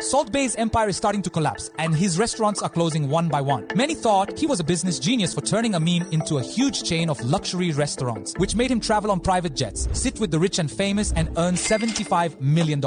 Salt Bae's empire is starting to collapse, and his restaurants are closing one by one. Many thought he was a business genius for turning a meme into a huge chain of luxury restaurants, which made him travel on private jets, sit with the rich and famous, and earn $75 million.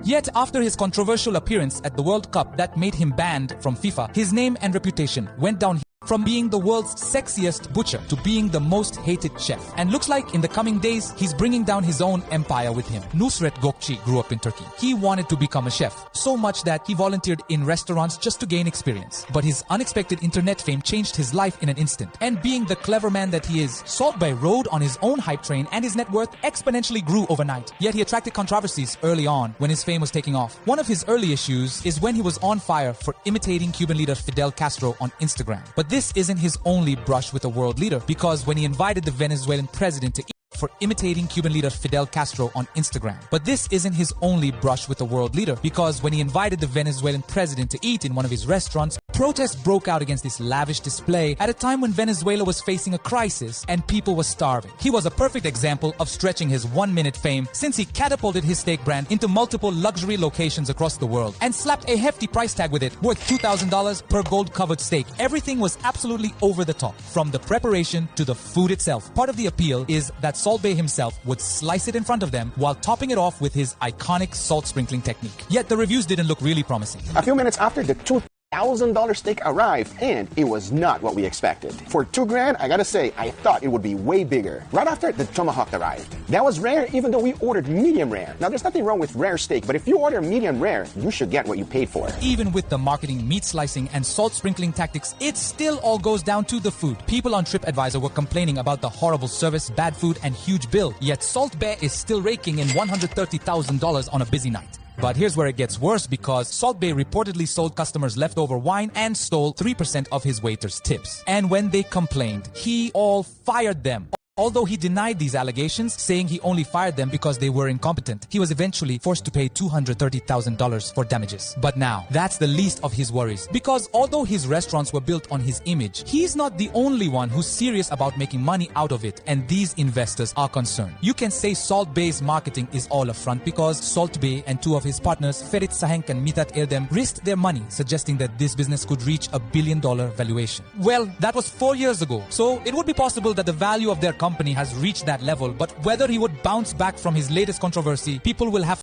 Yet, after his controversial appearance at the World Cup that made him banned from FIFA, his name and reputation went down. From being the world's sexiest butcher to being the most hated chef. And looks like in the coming days, he's bringing down his own empire with him. Nusret Gokci grew up in Turkey. He wanted to become a chef, so much that he volunteered in restaurants just to gain experience. But his unexpected internet fame changed his life in an instant. And being the clever man that he is, Salt Bae rode on his own hype train and his net worth exponentially grew overnight. Yet he attracted controversies early on when his fame was taking off. One of his early issues is when he was on fire for imitating Cuban leader Fidel Castro on Instagram. But this isn't his only brush with a world leader, because when he invited the Venezuelan president to eat for imitating Cuban leader Fidel Castro on Instagram. But this isn't his only brush with a world leader, because when he invited the Venezuelan president to eat in one of his restaurants, protests broke out against this lavish display at a time when Venezuela was facing a crisis and people were starving. He was a perfect example of stretching his 1-minute fame, since he catapulted his steak brand into multiple luxury locations across the world and slapped a hefty price tag with it, worth $2,000 per gold-covered steak. Everything was absolutely over the top, from the preparation to the food itself. Part of the appeal is that Salt Bae himself would slice it in front of them while topping it off with his iconic salt sprinkling technique. Yet the reviews didn't look really promising. A few minutes after, the $2,000 steak arrived, and it was not what we expected. For $2,000, I gotta say, I thought it would be way bigger. Right after, the tomahawk arrived. That was rare, even though we ordered medium rare. Now, there's nothing wrong with rare steak, but if you order medium rare, you should get what you paid for. Even with the marketing, meat slicing, and salt sprinkling tactics, it still all goes down to the food. People on TripAdvisor were complaining about the horrible service, bad food, and huge bill. Yet Salt Bae is still raking in $130,000 on a busy night. But here's where it gets worse, because Salt Bae reportedly sold customers leftover wine and stole 3% of his waiters' tips. And when they complained, he all fired them. Although he denied these allegations, saying he only fired them because they were incompetent, he was eventually forced to pay $230,000 for damages. But now, that's the least of his worries, because although his restaurants were built on his image, he's not the only one who's serious about making money out of it, and these investors are concerned. You can say Salt Bae's marketing is all a front, because Salt Bae and two of his partners, Ferit Sahenk and Mithat Erdem, risked their money, suggesting that this business could reach $1 billion valuation. Well, that was 4 years ago, so it would be possible that the value of their company has reached that level, but whether he would bounce back from his latest controversy, people will have